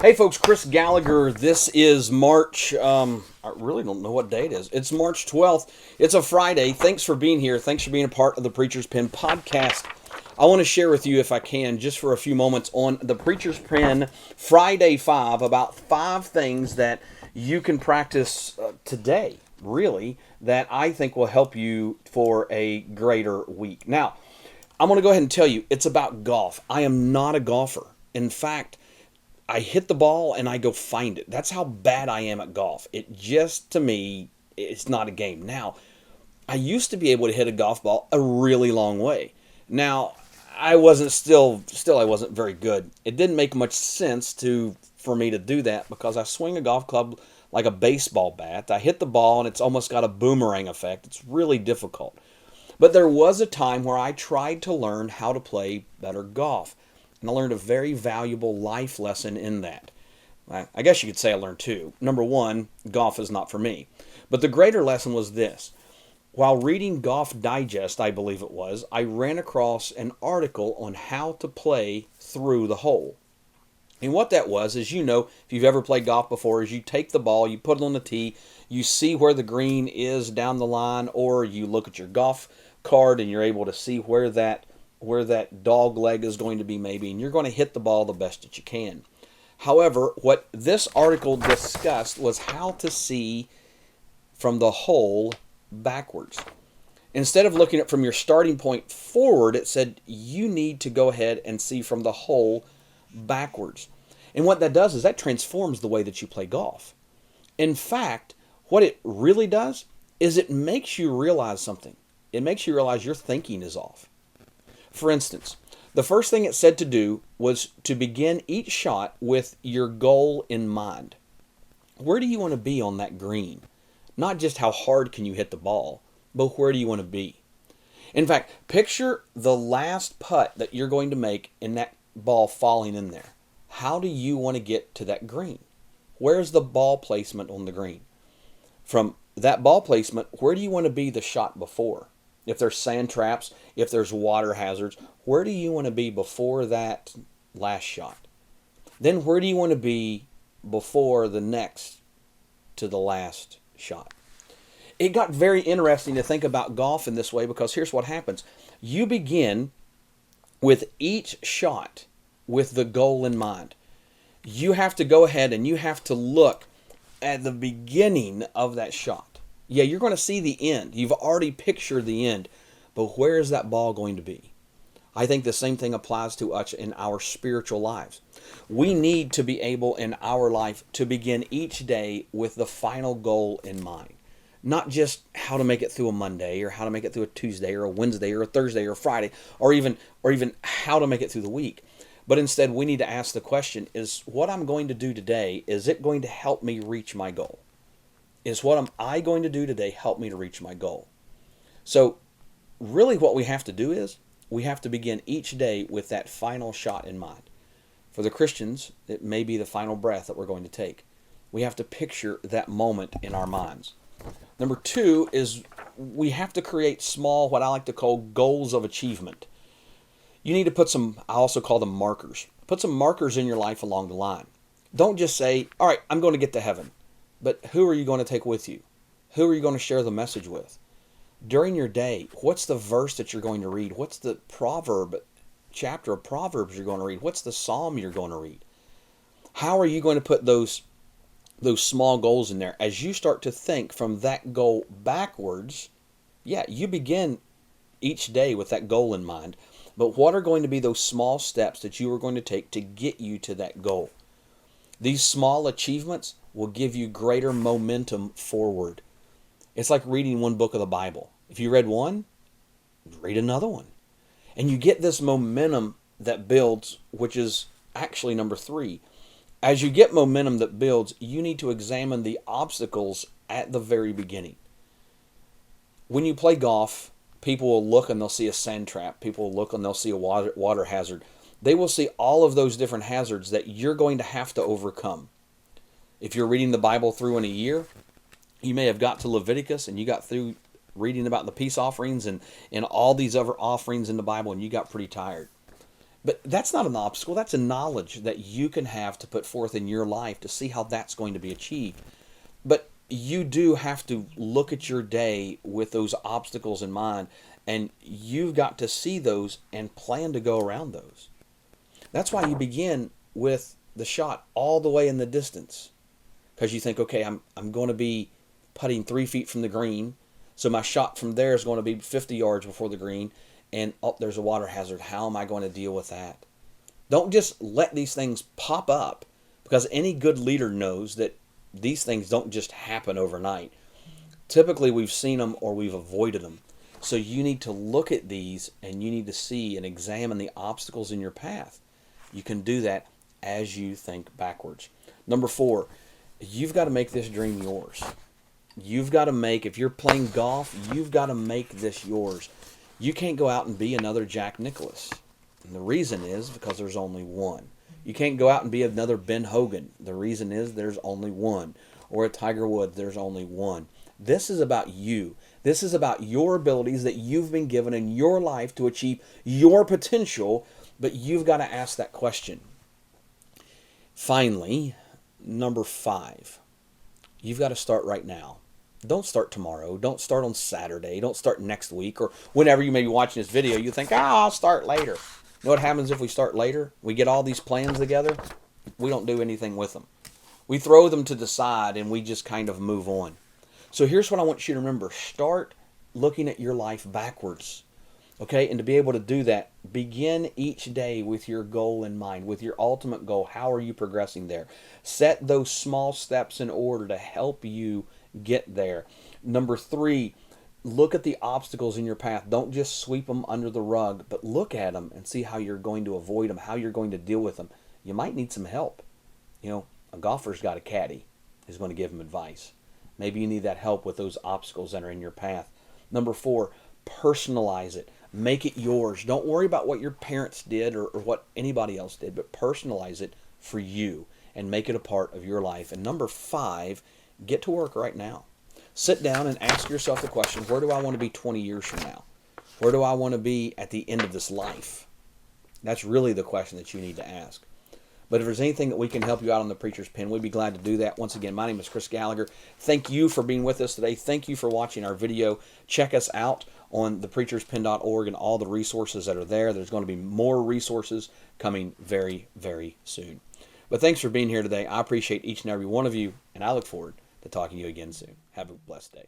Hey folks, Chris Gallagher. This is March. I really don't know what day it is. It's March 12th. It's a Friday. Thanks for being here. Thanks for being a part of the Preacher's Pen podcast. I want to share with you, if I can, just for a few moments on the Preacher's Pen Friday 5, about 5 things that you can practice today, really, that I think will help you for a greater week. Now, I'm going to go ahead and tell you, it's about golf. I am not a golfer. In fact, I hit the ball and I go find it. That's how bad I am at golf. It just, to me, it's not a game. Now, I used to be able to hit a golf ball a really long way. Now, I wasn't still I wasn't very good. It didn't make much sense for me to do that because I swing a golf club like a baseball bat. I hit the ball and it's almost got a boomerang effect. It's really difficult. But there was a time where I tried to learn how to play better golf. And I learned a very valuable life lesson in that. I guess you could say I learned 2. Number 1, golf is not for me. But the greater lesson was this. While reading Golf Digest, I believe it was, I ran across an article on how to play through the hole. And what that was, as you know, if you've ever played golf before, is you take the ball, you put it on the tee, you see where the green is down the line, or you look at your golf card and you're able to see where that dog leg is going to be maybe, and you're going to hit the ball the best that you can. However, what this article discussed was how to see from the hole backwards. Instead of looking at from your starting point forward, it said you need to go ahead and see from the hole backwards. And what that does is that transforms the way that you play golf. In fact, what it really does is it makes you realize something. It makes you realize your thinking is off. For instance, the first thing it said to do was to begin each shot with your goal in mind. Where do you want to be on that green? Not just how hard can you hit the ball, but where do you want to be? In fact, picture the last putt that you're going to make in that ball falling in there. How do you want to get to that green? Where's the ball placement on the green? From that ball placement, where do you want to be the shot before? If there's sand traps, if there's water hazards, where do you want to be before that last shot? Then where do you want to be before the next to the last shot? It got very interesting to think about golf in this way because here's what happens. You begin with each shot with the goal in mind. You have to go ahead and you have to look at the beginning of that shot. Yeah, you're going to see the end. You've already pictured the end. But where is that ball going to be? I think the same thing applies to us in our spiritual lives. We need to be able in our life to begin each day with the final goal in mind. Not just how to make it through a Monday or how to make it through a Tuesday or a Wednesday or a Thursday or a Friday or even how to make it through the week. But instead we need to ask the question, is what I'm going to do today, is it going to help me reach my goal? Is what am I going to do today help me to reach my goal? So really what we have to do is we have to begin each day with that final shot in mind. For the Christians, it may be the final breath that we're going to take. We have to picture that moment in our minds. Number 2 is we have to create small, what I like to call goals of achievement. You need to put some, I also call them markers. Put some markers in your life along the line. Don't just say, all right, I'm going to get to heaven. But who are you going to take with you? Who are you going to share the message with? During your day, what's the verse that you're going to read? What's the chapter of Proverbs you're going to read? What's the psalm you're going to read? How are you going to put those small goals in there? As you start to think from that goal backwards, yeah, you begin each day with that goal in mind. But what are going to be those small steps that you are going to take to get you to that goal? These small achievements will give you greater momentum forward. It's like reading one book of the Bible. If you read one, read another one. And you get this momentum that builds, which is actually number 3. As you get momentum that builds, you need to examine the obstacles at the very beginning. When you play golf, people will look and they'll see a sand trap. People will look and they'll see a water hazard. They will see all of those different hazards that you're going to have to overcome. If you're reading the Bible through in a year, you may have got to Leviticus and you got through reading about the peace offerings and all these other offerings in the Bible and you got pretty tired. But that's not an obstacle. That's a knowledge that you can have to put forth in your life to see how that's going to be achieved. But you do have to look at your day with those obstacles in mind, and you've got to see those and plan to go around those. That's why you begin with the shot all the way in the distance, because you think, okay, I'm going to be putting 3 feet from the green, so my shot from there is going to be 50 yards before the green, and oh, there's a water hazard. How am I going to deal with that? Don't just let these things pop up, because any good leader knows that these things don't just happen overnight. Typically, we've seen them or we've avoided them. So you need to look at these, and you need to see and examine the obstacles in your path. You can do that as you think backwards. Number 4, you've got to make this dream yours. You've got to make, if you're playing golf, you've got to make this yours. You can't go out and be another Jack Nicklaus. And the reason is because there's only one. You can't go out and be another Ben Hogan. The reason is there's only one. Or a Tiger Woods, there's only one. This is about you. This is about your abilities that you've been given in your life to achieve your potential, but you've got to ask that question. Finally, number 5, you've got to start right now. Don't start tomorrow. Don't start on Saturday. Don't start next week, or whenever you may be watching this video, you think, I'll start later. You know what happens if we start later? We get all these plans together. We don't do anything with them. We throw them to the side and we just kind of move on. So here's what I want you to remember. Start looking at your life backwards. Okay? And to be able to do that, begin each day with your goal in mind, with your ultimate goal. How are you progressing there? Set those small steps in order to help you get there. Number 3, look at the obstacles in your path. Don't just sweep them under the rug, but look at them and see how you're going to avoid them, how you're going to deal with them. You might need some help. You know, a golfer's got a caddy who's going to give him advice. Maybe you need that help with those obstacles that are in your path. Number 4, personalize it. Make it yours. Don't worry about what your parents did or what anybody else did, but personalize it for you and make it a part of your life. And number 5, get to work right now. Sit down and ask yourself the question, where do I want to be 20 years from now? Where do I want to be at the end of this life? That's really the question that you need to ask. But if there's anything that we can help you out on the Preacher's Pen, we'd be glad to do that. Once again, my name is Chris Gallagher. Thank you for being with us today. Thank you for watching our video. Check us out on thepreacherspen.org and all the resources that are there. There's going to be more resources coming very, very soon. But thanks for being here today. I appreciate each and every one of you, and I look forward to talking to you again soon. Have a blessed day.